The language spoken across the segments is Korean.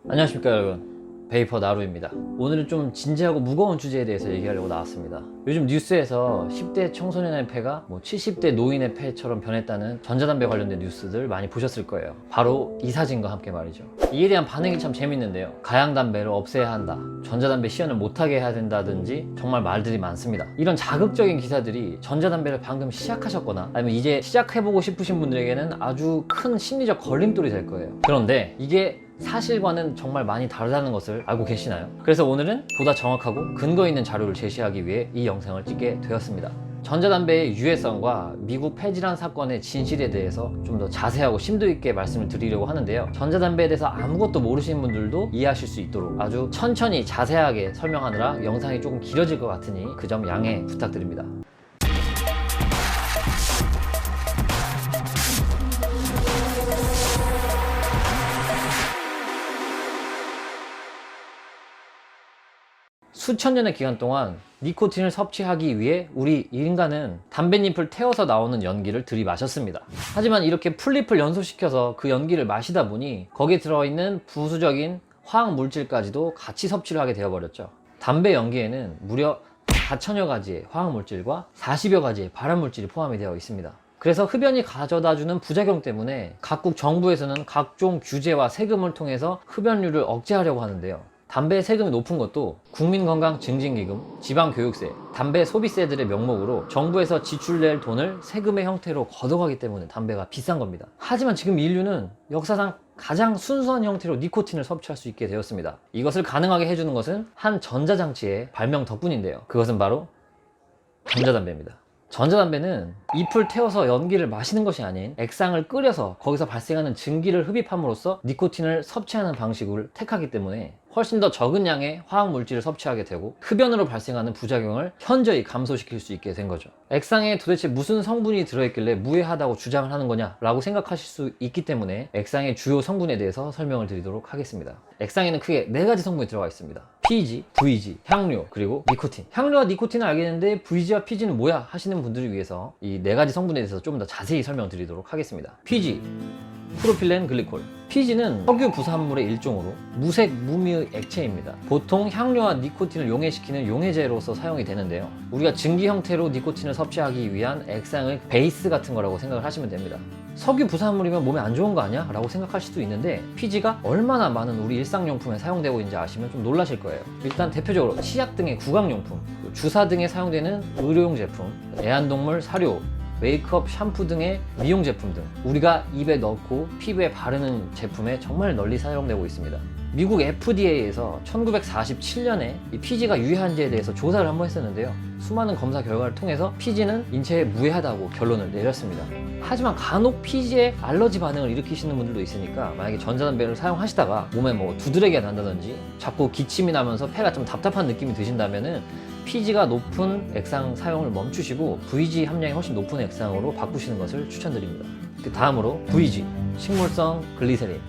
안녕하십니까 여러분, 베이퍼 나루입니다. 오늘은 좀 진지하고 무거운 주제에 대해서 얘기하려고 나왔습니다. 요즘 뉴스에서 10대 청소년의 폐가 70대 노인의 폐처럼 변했다는 전자담배 관련된 뉴스들 많이 보셨을 거예요. 바로 이 사진과 함께 말이죠. 이에 대한 반응이 참 재밌는데요. 가양담배를 없애야 한다, 전자담배 시연을 못하게 해야 된다든지 정말 말들이 많습니다. 이런 자극적인 기사들이 전자담배를 방금 시작하셨거나 아니면 이제 시작해보고 싶으신 분들에게는 아주 큰 심리적 걸림돌이 될 거예요. 그런데 이게 사실과는 정말 많이 다르다는 것을 알고 계시나요? 그래서 오늘은 보다 정확하고 근거 있는 자료를 제시하기 위해 이 영상을 찍게 되었습니다. 전자담배의 유해성과 미국 폐질환 사건의 진실에 대해서 좀 더 자세하고 심도 있게 말씀을 드리려고 하는데요. 전자담배에 대해서 아무것도 모르시는 분들도 이해하실 수 있도록 아주 천천히 자세하게 설명하느라 영상이 조금 길어질 것 같으니 그 점 양해 부탁드립니다. 수천 년의 기간 동안 니코틴을 섭취하기 위해 우리 인간은 담뱃잎을 태워서 나오는 연기를 들이마셨습니다. 하지만 이렇게 풀잎을 연소시켜서 그 연기를 마시다 보니 거기에 들어있는 부수적인 화학 물질까지도 같이 섭취를 하게 되어버렸죠. 담배 연기에는 무려 4천여 가지의 화학 물질과 40여 가지의 발암 물질이 포함이 되어 있습니다. 그래서 흡연이 가져다주는 부작용 때문에 각국 정부에서는 각종 규제와 세금을 통해서 흡연율을 억제하려고 하는데요. 담배 세금이 높은 것도 국민건강증진기금, 지방교육세, 담배 소비세들의 명목으로 정부에서 지출낼 돈을 세금의 형태로 걷어가기 때문에 담배가 비싼 겁니다. 하지만 지금 인류는 역사상 가장 순수한 형태로 니코틴을 섭취할 수 있게 되었습니다. 이것을 가능하게 해주는 것은 한 전자장치의 발명 덕분인데요. 그것은 바로 전자담배입니다. 전자담배는 잎을 태워서 연기를 마시는 것이 아닌 액상을 끓여서 거기서 발생하는 증기를 흡입함으로써 니코틴을 섭취하는 방식을 택하기 때문에 훨씬 더 적은 양의 화학물질을 섭취하게 되고 흡연으로 발생하는 부작용을 현저히 감소시킬 수 있게 된 거죠. 액상에 도대체 무슨 성분이 들어있길래 무해하다고 주장을 하는 거냐 라고 생각하실 수 있기 때문에 액상의 주요 성분에 대해서 설명을 드리도록 하겠습니다. 액상에는 크게 4가지 성분이 들어가 있습니다. PG, VG, 향료, 그리고 니코틴. 향료와 니코틴은 알겠는데 VG와 PG는 뭐야 하시는 분들을 위해서 이 4가지 성분에 대해서 좀 더 자세히 설명드리도록 하겠습니다. PG, 프로필렌 글리콜. PG는 석유 부산물의 일종으로 무색 무미의 액체입니다. 보통 향료와 니코틴을 용해시키는 용해제로서 사용이 되는데요. 우리가 증기 형태로 니코틴을 섭취하기 위한 액상의 베이스 같은 거라고 생각을 하시면 됩니다. 석유 부산물이면 몸에 안 좋은 거 아니야? 라고 생각하실 수도 있는데 PG가 얼마나 많은 우리 일상용품에 사용되고 있는지 아시면 좀 놀라실 거예요. 일단 대표적으로 치약 등의 구강용품, 주사 등에 사용되는 의료용 제품, 애완동물 사료, 메이크업, 샴푸 등의 미용 제품 등 우리가 입에 넣고 피부에 바르는 제품에 정말 널리 사용되고 있습니다. 미국 FDA에서 1947년에 이 PG가 유해한지에 대해서 조사를 한번 했었는데요. 수많은 검사 결과를 통해서 PG는 인체에 무해하다고 결론을 내렸습니다. 하지만 간혹 PG에 알러지 반응을 일으키시는 분들도 있으니까 만약에 전자담배를 사용하시다가 몸에 두드러기가 난다든지 자꾸 기침이 나면서 폐가 좀 답답한 느낌이 드신다면은 PG가 높은 액상 사용을 멈추시고 VG 함량이 훨씬 높은 액상으로 바꾸시는 것을 추천드립니다. 그 다음으로 VG, 식물성 글리세린.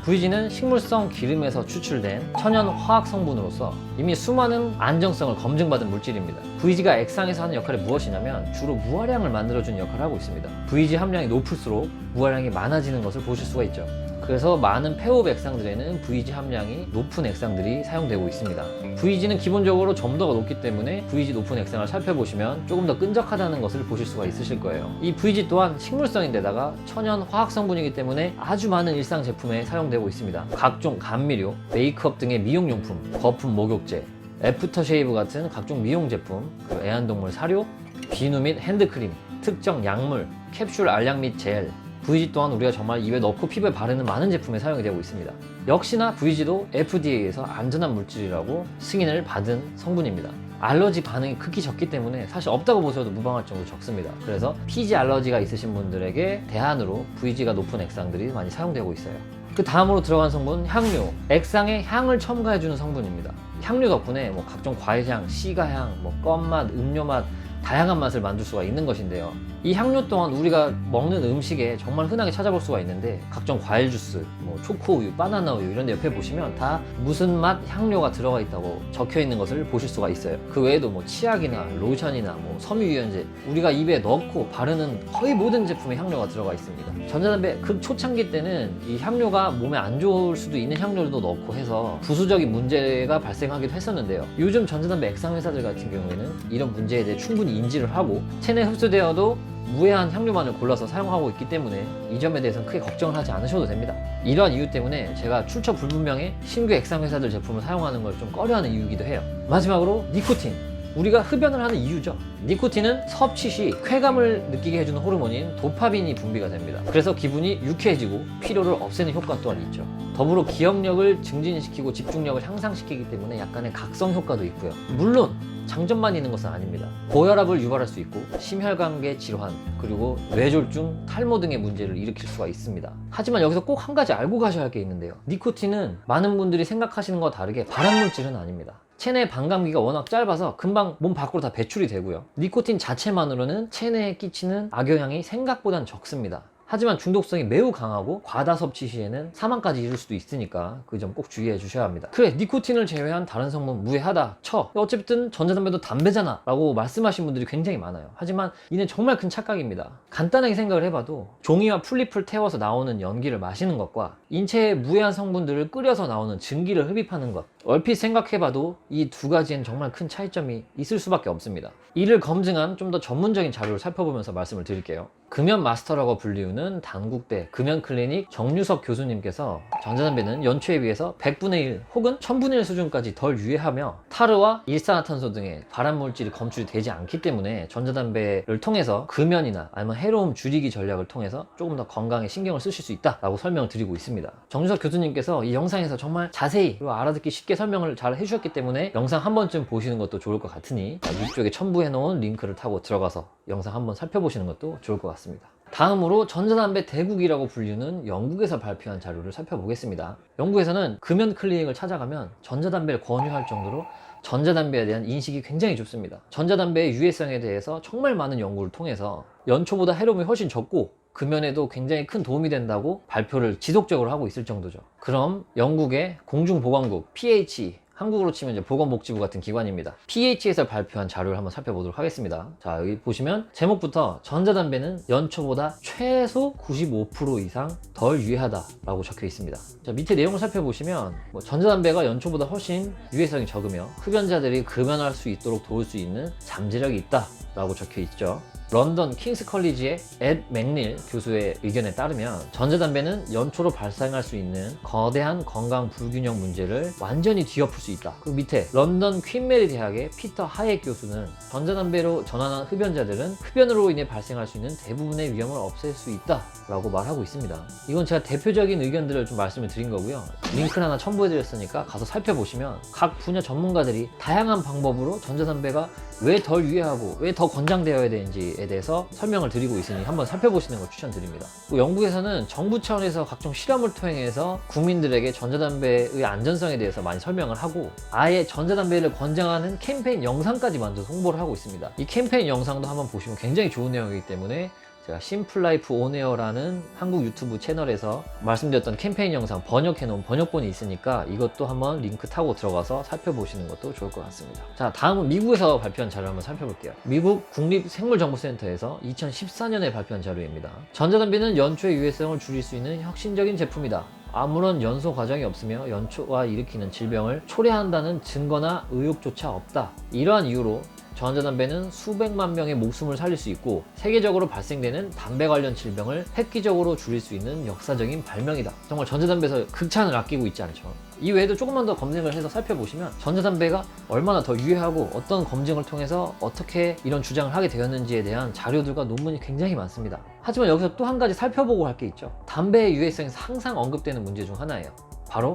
VG는 식물성 기름에서 추출된 천연 화학 성분으로서 이미 수많은 안정성을 검증받은 물질입니다. VG가 액상에서 하는 역할이 무엇이냐면 주로 무활향을 만들어주는 역할을 하고 있습니다. VG 함량이 높을수록 무활향이 많아지는 것을 보실 수가 있죠. 그래서 많은 폐호흡 액상들에는 VG 함량이 높은 액상들이 사용되고 있습니다. VG는 기본적으로 점도가 높기 때문에 VG 높은 액상을 살펴보시면 조금 더 끈적하다는 것을 보실 수가 있으실 거예요. 이 VG 또한 식물성인데다가 천연 화학 성분이기 때문에 아주 많은 일상 제품에 사용되고 있습니다. 각종 감미료, 메이크업 등의 미용용품, 거품 목욕제, 애프터쉐이브 같은 각종 미용 제품, 애완동물 사료, 비누 및 핸드크림, 특정 약물, 캡슐 알약 및 젤, VG 또한 우리가 정말 입에 넣고 피부에 바르는 많은 제품에 사용이 되고 있습니다. 역시나 VG도 FDA에서 안전한 물질이라고 승인을 받은 성분입니다. 알러지 반응이 극히 적기 때문에 사실 없다고 보셔도 무방할 정도로 적습니다. 그래서 PG 알러지가 있으신 분들에게 대안으로 VG가 높은 액상들이 많이 사용되고 있어요. 그 다음으로 들어간 성분 향료. 액상에 향을 첨가해주는 성분입니다. 향료 덕분에 각종 과일향, 시가향, 껌맛, 음료맛 다양한 맛을 만들 수가 있는 것인데요. 이 향료 또한 우리가 먹는 음식에 정말 흔하게 찾아볼 수가 있는데 각종 과일 주스, 뭐 초코우유, 바나나 우유 이런 데 옆에 보시면 다 무슨 맛 향료가 들어가 있다고 적혀 있는 것을 보실 수가 있어요. 그 외에도 뭐 치약이나 로션이나 뭐 섬유유연제, 우리가 입에 넣고 바르는 거의 모든 제품에 향료가 들어가 있습니다. 전자담배 극초창기 때는 이 향료가 몸에 안 좋을 수도 있는 향료도 넣고 해서 부수적인 문제가 발생하기도 했었는데요. 요즘 전자담배 액상 회사들 같은 경우에는 이런 문제에 대해 충분히 인지를 하고 체내에 흡수되어도 무해한 향료만을 골라서 사용하고 있기 때문에 이 점에 대해서는 크게 걱정을 하지 않으셔도 됩니다. 이러한 이유 때문에 제가 출처 불분명의 신규 액상 회사들 제품을 사용하는 걸 좀 꺼려하는 이유이기도 해요. 마지막으로 니코틴, 우리가 흡연을 하는 이유죠. 니코틴은 섭취 시 쾌감을 느끼게 해주는 호르몬인 도파민이 분비가 됩니다. 그래서 기분이 유쾌해지고 피로를 없애는 효과 또한 있죠. 더불어 기억력을 증진시키고 집중력을 향상시키기 때문에 약간의 각성 효과도 있고요. 물론 장점만 있는 것은 아닙니다. 고혈압을 유발할 수 있고 심혈관계 질환, 그리고 뇌졸중, 탈모 등의 문제를 일으킬 수가 있습니다. 하지만 여기서 꼭 한 가지 알고 가셔야 할 게 있는데요. 니코틴은 많은 분들이 생각하시는 것과 다르게 발암물질은 아닙니다. 체내 반감기가 워낙 짧아서 금방 몸 밖으로 다 배출이 되고요. 니코틴 자체만으로는 체내에 끼치는 악영향이 생각보단 적습니다. 하지만 중독성이 매우 강하고 과다 섭취 시에는 사망까지 이를 수도 있으니까 그 점 꼭 주의해 주셔야 합니다. 그래, 니코틴을 제외한 다른 성분 무해하다 쳐, 어쨌든 전자담배도 담배잖아 라고 말씀하신 분들이 굉장히 많아요. 하지만 이는 정말 큰 착각입니다. 간단하게 생각을 해봐도 종이와 풀잎을 태워서 나오는 연기를 마시는 것과 인체에 무해한 성분들을 끓여서 나오는 증기를 흡입하는 것, 얼핏 생각해봐도 이 두 가지엔 정말 큰 차이점이 있을 수밖에 없습니다. 이를 검증한 좀 더 전문적인 자료를 살펴보면서 말씀을 드릴게요. 금연 마스터라고 불리우는 단국대 금연클리닉 정유석 교수님께서 전자담배는 연초에 비해서 100분의 1 혹은 1000분의 1 수준까지 덜 유해하며 타르와 일산화탄소 등의 발암물질이 검출이 되지 않기 때문에 전자담배를 통해서 금연이나 아니면 해로움 줄이기 전략을 통해서 조금 더 건강에 신경을 쓰실 수 있다라고 설명을 드리고 있습니다. 정유석 교수님께서 이 영상에서 정말 자세히 그리고 알아듣기 쉽게 설명을 잘 해주셨기 때문에 영상 한 번쯤 보시는 것도 좋을 것 같으니 위쪽에 첨부해 놓은 링크를 타고 들어가서 영상 한번 살펴보시는 것도 좋을 것 같습니다. 다음으로 전자담배 대국이라고 불리는 영국에서 발표한 자료를 살펴보겠습니다. 영국에서는 금연 클리닉을 찾아가면 전자담배를 권유할 정도로 전자담배에 대한 인식이 굉장히 좋습니다. 전자담배의 유해성에 대해서 정말 많은 연구를 통해서 연초보다 해로움이 훨씬 적고 금연에도 굉장히 큰 도움이 된다고 발표를 지속적으로 하고 있을 정도죠. 그럼 영국의 공중보건국 PH, 한국으로 치면 이제 보건복지부 같은 기관입니다. PH에서 발표한 자료를 한번 살펴보도록 하겠습니다. 자, 여기 보시면 제목부터 전자담배는 연초보다 최소 95% 이상 덜 유해하다라고 적혀 있습니다. 자, 밑에 내용을 살펴보시면 전자담배가 연초보다 훨씬 유해성이 적으며 흡연자들이 금연할 수 있도록 도울 수 있는 잠재력이 있다라고 적혀 있죠. 런던 킹스 컬리지의 앳 맥닐 교수의 의견에 따르면 전자담배는 연초로 발생할 수 있는 거대한 건강 불균형 문제를 완전히 뒤엎을 수 있다. 그 밑에 런던 퀸 메리 대학의 피터 하얏 교수는 전자담배로 전환한 흡연자들은 흡연으로 인해 발생할 수 있는 대부분의 위험을 없앨 수 있다 라고 말하고 있습니다. 이건 제가 대표적인 의견들을 좀 말씀을 드린 거고요. 링크를 하나 첨부해 드렸으니까 가서 살펴보시면 각 분야 전문가들이 다양한 방법으로 전자담배가 왜 덜 유해하고 왜 더 권장되어야 되는지에 대해서 설명을 드리고 있으니 한번 살펴보시는 걸 추천드립니다. 또 영국에서는 정부 차원에서 각종 실험을 통해서 국민들에게 전자담배의 안전성에 대해서 많이 설명을 하고 아예 전자담배를 권장하는 캠페인 영상까지 만들어서 홍보를 하고 있습니다. 이 캠페인 영상도 한번 보시면 굉장히 좋은 내용이기 때문에 제가 심플라이프 온에어라는 한국 유튜브 채널에서 말씀드렸던 캠페인 영상 번역해놓은 번역본이 있으니까 이것도 한번 링크 타고 들어가서 살펴보시는 것도 좋을 것 같습니다. 자, 다음은 미국에서 발표한 자료를 한번 살펴볼게요. 미국 국립생물정보센터에서 2014년에 발표한 자료입니다. 전자담배는 연초의 유해성을 줄일 수 있는 혁신적인 제품이다. 아무런 연소 과정이 없으며 연초가 일으키는 질병을 초래한다는 증거나 의혹조차 없다. 이러한 이유로 전자담배는 수백만 명의 목숨을 살릴 수 있고 세계적으로 발생되는 담배 관련 질병을 획기적으로 줄일 수 있는 역사적인 발명이다. 정말 전자담배에서 극찬을 아끼고 있지 않죠. 이 외에도 조금만 더 검증을 해서 살펴보시면 전자담배가 얼마나 더 유해하고 어떤 검증을 통해서 어떻게 이런 주장을 하게 되었는지에 대한 자료들과 논문이 굉장히 많습니다. 하지만 여기서 또 한 가지 살펴보고 할 게 있죠. 담배의 유해성에서 항상 언급되는 문제 중 하나예요. 바로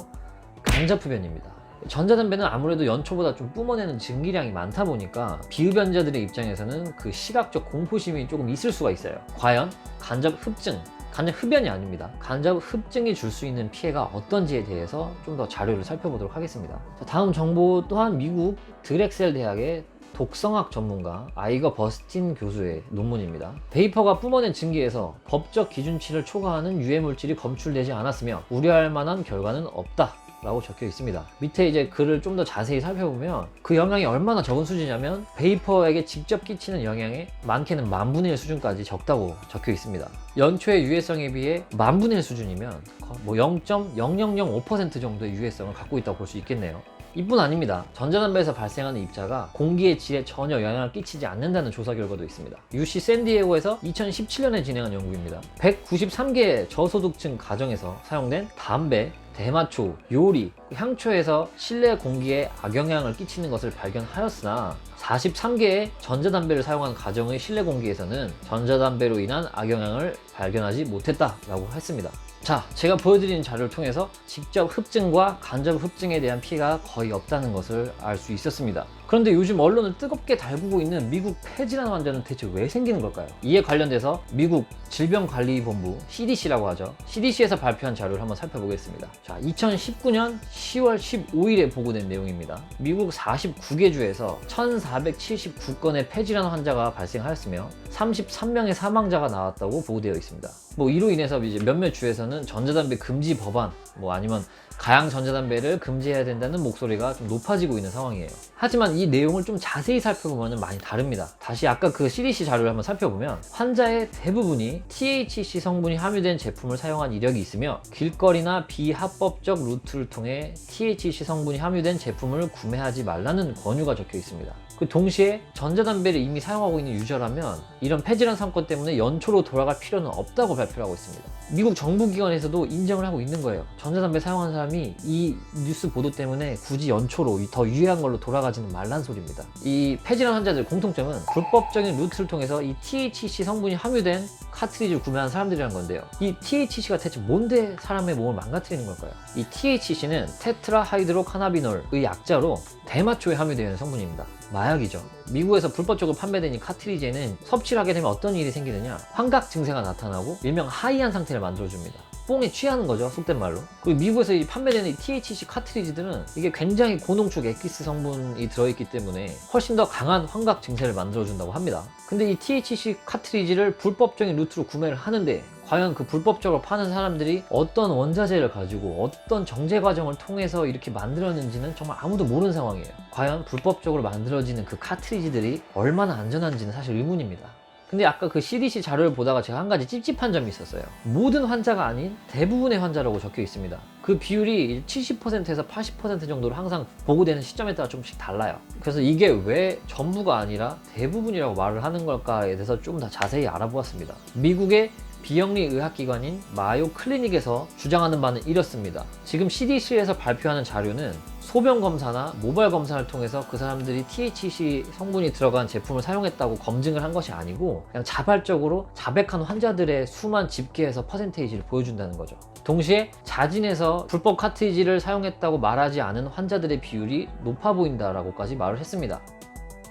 간접흡연입니다. 전자담배는 아무래도 연초보다 좀 뿜어내는 증기량이 많다 보니까 비흡연자들의 입장에서는 그 시각적 공포심이 조금 있을 수가 있어요. 과연 간접 흡증, 간접 흡연이 아닙니다. 간접 흡증이 줄 수 있는 피해가 어떤지에 대해서 좀 더 자료를 살펴보도록 하겠습니다. 자, 다음 정보 또한 미국 드렉셀 대학의 독성학 전문가 아이거 버스틴 교수의 논문입니다. 베이퍼가 뿜어낸 증기에서 법적 기준치를 초과하는 유해 물질이 검출되지 않았으며 우려할 만한 결과는 없다 라고 적혀 있습니다. 밑에 이제 글을 좀 더 자세히 살펴보면 그 영향이 얼마나 적은 수준이냐면 베이퍼에게 직접 끼치는 영향의 많게는 10,000분의 1 수준까지 적다고 적혀 있습니다. 연초의 유해성에 비해 10,000분의 1 수준이면 뭐 0.0005% 정도의 유해성을 갖고 있다고 볼 수 있겠네요. 이뿐 아닙니다. 전자담배에서 발생하는 입자가 공기의 질에 전혀 영향을 끼치지 않는다는 조사 결과도 있습니다. UC 샌디에고에서 2017년에 진행한 연구입니다. 193개의 저소득층 가정에서 사용된 담배, 대마초, 요리, 향초에서 실내 공기에 악영향을 끼치는 것을 발견하였으나 43개의 전자담배를 사용한 가정의 실내 공기에서는 전자담배로 인한 악영향을 발견하지 못했다라고 했습니다. 자, 제가 보여드리는 자료를 통해서 직접 흡증과 간접 흡증에 대한 피해가 거의 없다는 것을 알 수 있었습니다. 그런데 요즘 언론을 뜨겁게 달구고 있는 미국 폐질환 환자는 대체 왜 생기는 걸까요? 이에 관련돼서 미국 질병관리본부 CDC라고 하죠. CDC에서 발표한 자료를 한번 살펴보겠습니다. 자, 2019년 10월 15일에 보고된 내용입니다. 미국 49개 주에서 1,479건의 폐질환 환자가 발생하였으며 33명의 사망자가 나왔다고 보고되어 있습니다. 이로 인해서 이제 몇몇 주에서는 전자담배 금지 법안, 아니면 가양 전자담배를 금지해야 된다는 목소리가 좀 높아지고 있는 상황이에요. 하지만 이 내용을 좀 자세히 살펴보면 많이 다릅니다. 다시 아까 그 CDC 자료를 한번 살펴보면 환자의 대부분이 THC 성분이 함유된 제품을 사용한 이력이 있으며 길거리나 비합법적 루트를 통해 THC 성분이 함유된 제품을 구매하지 말라는 권유가 적혀 있습니다. 동시에 전자담배를 이미 사용하고 있는 유저라면 이런 폐질환 사건 때문에 연초로 돌아갈 필요는 없다고 발표를 하고 있습니다. 미국 정부기관에서도 인정을 하고 있는 거예요. 전자담배 사용하는 사람이 이 뉴스 보도 때문에 굳이 연초로 더 유해한 걸로 돌아가지는 말란 소리입니다. 이 폐질환 환자들 공통점은 불법적인 루트를 통해서 이 THC 성분이 함유된 카트리지를 구매한 사람들이라는 건데요. 이 THC가 대체 뭔데 사람의 몸을 망가뜨리는 걸까요? 이 THC는 테트라하이드로카나비놀의 약자로 대마초에 함유되어 있는 성분입니다. 마약이죠. 미국에서 불법적으로 판매된 이 카트리지에는 섭취를 하게 되면 어떤 일이 생기느냐, 환각 증세가 나타나고 일명 하이한 상태를 만들어줍니다. 뽕에 취하는 거죠, 속된 말로. 그리고 미국에서 판매되는 이 THC 카트리지들은 이게 굉장히 고농축 엑기스 성분이 들어있기 때문에 훨씬 더 강한 환각 증세를 만들어준다고 합니다. 근데 이 THC 카트리지를 불법적인 루트로 구매를 하는데 과연 그 불법적으로 파는 사람들이 어떤 원자재를 가지고 어떤 정제 과정을 통해서 이렇게 만들었는지는 정말 아무도 모르는 상황이에요. 과연 불법적으로 만들어지는 그 카트리지들이 얼마나 안전한지는 사실 의문입니다. 근데 아까 그 CDC 자료를 보다가 제가 한 가지 찝찝한 점이 있었어요. 모든 환자가 아닌 대부분의 환자라고 적혀 있습니다. 그 비율이 70%에서 80% 정도로 항상 보고되는 시점에 따라 조금씩 달라요. 그래서 이게 왜 전부가 아니라 대부분이라고 말을 하는 걸까에 대해서 좀 더 자세히 알아보았습니다. 미국의 비영리 의학기관인 마요 클리닉에서 주장하는 바는 이렇습니다. 지금 CDC에서 발표하는 자료는 소변 검사나 모발 검사를 통해서 그 사람들이 THC 성분이 들어간 제품을 사용했다고 검증을 한 것이 아니고 그냥 자발적으로 자백한 환자들의 수만 집계해서 퍼센테이지를 보여준다는 거죠. 동시에 자진해서 불법 카트리지를 사용했다고 말하지 않은 환자들의 비율이 높아 보인다라고까지 말을 했습니다.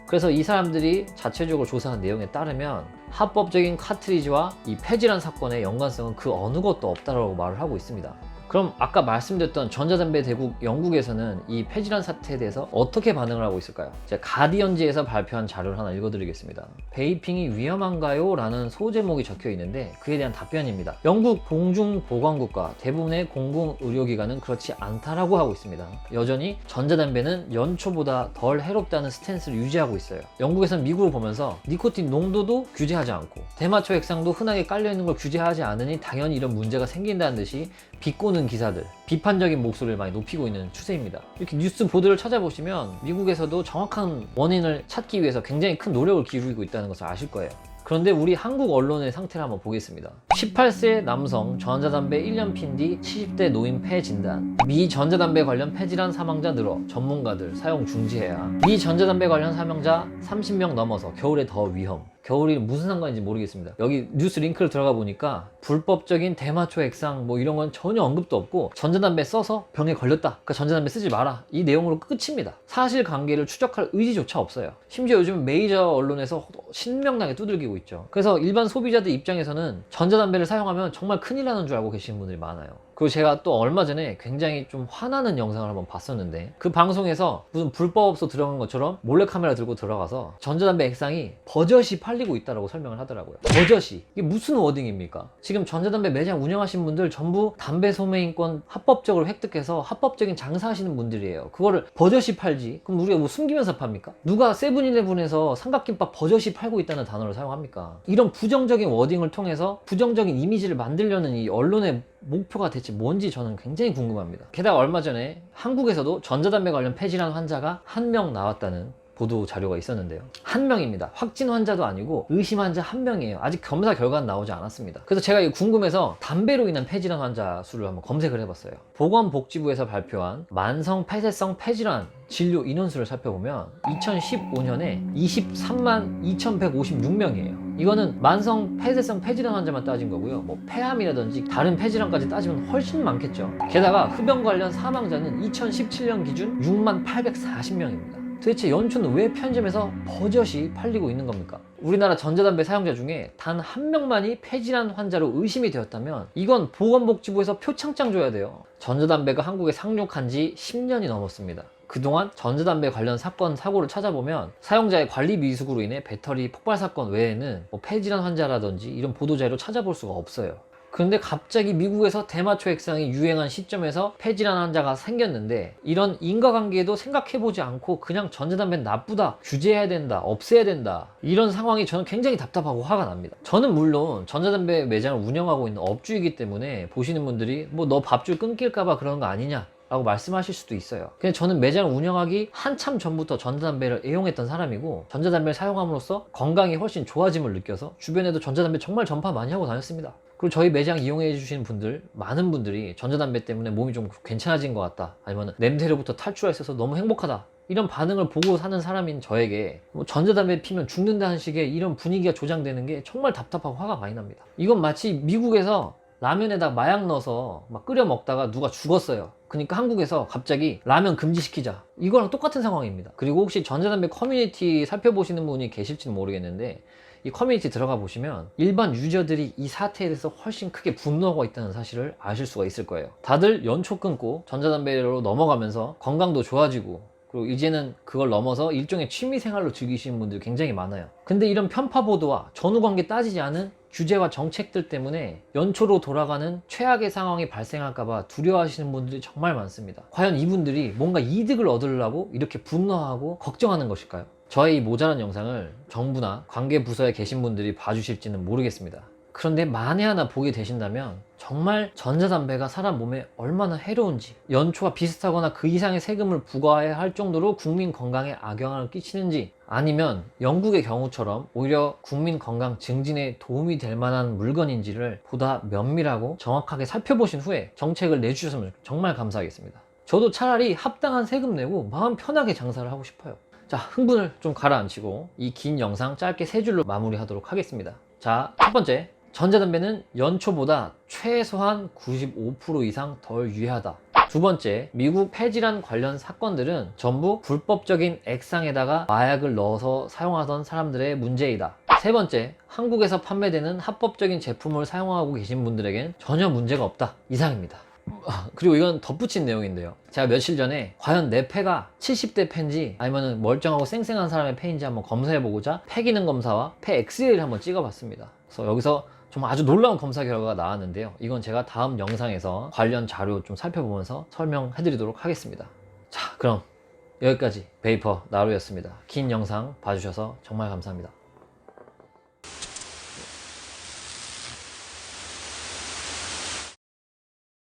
그래서 이 사람들이 자체적으로 조사한 내용에 따르면 합법적인 카트리지와 이 폐질환 사건의 연관성은 그 어느 것도 없다라고 말을 하고 있습니다. 그럼 아까 말씀드렸던 전자담배 대국 영국에서는 이 폐질환 사태에 대해서 어떻게 반응을 하고 있을까요? 제가 가디언지에서 발표한 자료를 하나 읽어드리겠습니다. 베이핑이 위험한가요? 라는 소제목이 적혀 있는데 그에 대한 답변입니다. 영국 공중보건국과 대부분의 공공의료기관은 그렇지 않다라고 하고 있습니다. 여전히 전자담배는 연초보다 덜 해롭다는 스탠스를 유지하고 있어요. 영국에서는 미국을 보면서 니코틴 농도도 규제하지 않고 대마초 액상도 흔하게 깔려있는 걸 규제하지 않으니 당연히 이런 문제가 생긴다는 듯이 비꼬는 기사들, 비판적인 목소리를 많이 높이고 있는 추세입니다. 이렇게 뉴스 보도를 찾아보시면 미국에서도 정확한 원인을 찾기 위해서 굉장히 큰 노력을 기울이고 있다는 것을 아실 거예요. 그런데 우리 한국 언론의 상태를 한번 보겠습니다. 18세 남성 전자담배 1년 핀 뒤 70대 노인 폐 진단. 미 전자담배 관련 폐질환 사망자 늘어 전문가들 사용 중지해야. 미 전자담배 관련 사망자 30명 넘어서 겨울에 더 위험. 겨울이 무슨 상관인지 모르겠습니다. 여기 뉴스 링크를 들어가 보니까 불법적인 대마초 액상 이런 건 전혀 언급도 없고 전자담배 써서 병에 걸렸다. 그러니까 전자담배 쓰지 마라. 이 내용으로 끝입니다. 사실관계를 추적할 의지조차 없어요. 심지어 요즘 메이저 언론에서 신명나게 두들기고 있죠. 그래서 일반 소비자들 입장에서는 전자담배를 사용하면 정말 큰일 나는 줄 알고 계시는 분들이 많아요. 그리고 제가 또 얼마 전에 굉장히 좀 화나는 영상을 한번 봤었는데, 그 방송에서 무슨 불법업소 들어간 것처럼 몰래카메라 들고 들어가서 전자담배 액상이 버젓이 팔리고 있다고 설명을 하더라고요. 버젓이. 이게 무슨 워딩입니까? 지금 전자담배 매장 운영하신 분들 전부 담배 소매인권 합법적으로 획득해서 합법적인 장사하시는 분들이에요. 그거를 버젓이 팔지? 그럼 우리가 뭐 숨기면서 팝니까? 누가 세븐일레븐에서 삼각김밥 버젓이 팔고 있다는 단어를 사용합니까? 이런 부정적인 워딩을 통해서 부정적인 이미지를 만들려는 이 언론의 목표가 대체 뭔지 저는 굉장히 궁금합니다. 게다가 얼마 전에 한국에서도 전자담배 관련 폐질환 환자가 한 명 나왔다는 보도 자료가 있었는데요. 한 명입니다. 확진 환자도 아니고 의심 환자 한 명이에요. 아직 검사 결과는 나오지 않았습니다. 그래서 제가 이거 궁금해서 담배로 인한 폐질환 환자 수를 한번 검색을 해봤어요. 보건복지부에서 발표한 만성 폐쇄성 폐질환 진료 인원수를 살펴보면 2015년에 23만 2156명이에요. 이거는 만성 폐쇄성 폐질환 환자만 따진 거고요. 뭐 폐암이라든지 다른 폐질환까지 따지면 훨씬 많겠죠. 게다가 흡연 관련 사망자는 2017년 기준 6만 840명입니다. 도대체 연초는 왜 편의점에서 버젓이 팔리고 있는 겁니까? 우리나라 전자담배 사용자 중에 단 한 명만이 폐질환 환자로 의심이 되었다면 이건 보건복지부에서 표창장 줘야 돼요. 전자담배가 한국에 상륙한 지 10년이 넘었습니다. 그동안 전자담배 관련 사건, 사고를 찾아보면 사용자의 관리 미숙으로 인해 배터리 폭발 사건 외에는 뭐 폐질환 환자라든지 이런 보도자료 찾아볼 수가 없어요. 그런데 갑자기 미국에서 대마초 액상이 유행한 시점에서 폐질환 환자가 생겼는데, 이런 인과관계도 생각해보지 않고 그냥 전자담배는 나쁘다, 규제해야 된다, 없애야 된다, 이런 상황이 저는 굉장히 답답하고 화가 납니다. 저는 물론 전자담배 매장을 운영하고 있는 업주이기 때문에 보시는 분들이 뭐 너 밥줄 끊길까봐 그런 거 아니냐 라고 말씀하실 수도 있어요. 근데 저는 매장을 운영하기 한참 전부터 전자담배를 애용했던 사람이고, 전자담배를 사용함으로써 건강이 훨씬 좋아짐을 느껴서 주변에도 전자담배 정말 전파 많이 하고 다녔습니다. 그리고 저희 매장 이용해 주시는 분들, 많은 분들이 전자담배 때문에 몸이 좀 괜찮아진 것 같다, 아니면 냄새로부터 탈출할 수 있어서 너무 행복하다, 이런 반응을 보고 사는 사람인 저에게 뭐 전자담배 피면 죽는다는 식의 이런 분위기가 조장되는 게 정말 답답하고 화가 많이 납니다. 이건 마치 미국에서 라면에다 마약 넣어서 막 끓여 먹다가 누가 죽었어요. 그러니까 한국에서 갑자기 라면 금지시키자, 이거랑 똑같은 상황입니다. 그리고 혹시 전자담배 커뮤니티 살펴보시는 분이 계실지는 모르겠는데, 이 커뮤니티 들어가 보시면 일반 유저들이 이 사태에 대해서 훨씬 크게 분노하고 있다는 사실을 아실 수가 있을 거예요. 다들 연초 끊고 전자담배로 넘어가면서 건강도 좋아지고, 그리고 이제는 그걸 넘어서 일종의 취미생활로 즐기시는 분들이 굉장히 많아요. 근데 이런 편파 보도와 전후관계 따지지 않은 규제와 정책들 때문에 연초로 돌아가는 최악의 상황이 발생할까봐 두려워하시는 분들이 정말 많습니다. 과연 이분들이 뭔가 이득을 얻으려고 이렇게 분노하고 걱정하는 것일까요? 저의 이 모자란 영상을 정부나 관계 부서에 계신 분들이 봐주실지는 모르겠습니다. 그런데 만에 하나 보게 되신다면 정말 전자담배가 사람 몸에 얼마나 해로운지, 연초와 비슷하거나 그 이상의 세금을 부과해야 할 정도로 국민 건강에 악영향을 끼치는지, 아니면 영국의 경우처럼 오히려 국민 건강 증진에 도움이 될 만한 물건인지를 보다 면밀하고 정확하게 살펴보신 후에 정책을 내주셨으면 정말 감사하겠습니다. 저도 차라리 합당한 세금 내고 마음 편하게 장사를 하고 싶어요. 자, 흥분을 좀 가라앉히고 이 긴 영상 짧게 3줄로 마무리하도록 하겠습니다. 자, 첫 번째, 전자담배는 연초보다 최소한 95% 이상 덜 유해하다. 두 번째, 미국 폐질환 관련 사건들은 전부 불법적인 액상에다가 마약을 넣어서 사용하던 사람들의 문제이다. 세 번째, 한국에서 판매되는 합법적인 제품을 사용하고 계신 분들에겐 전혀 문제가 없다. 이상입니다. 그리고 이건 덧붙인 내용인데요, 제가 며칠 전에 과연 내 폐가 70대 폐인지 아니면 멀쩡하고 쌩쌩한 사람의 폐인지 한번 검사해보고자 폐 기능 검사와 폐 엑스레이를 한번 찍어봤습니다. 그래서 여기서 좀 아주 놀라운 검사 결과가 나왔는데요, 이건 제가 다음 영상에서 관련 자료 좀 살펴보면서 설명해 드리도록 하겠습니다. 자, 그럼 여기까지 베이퍼 나루였습니다. 긴 영상 봐주셔서 정말 감사합니다.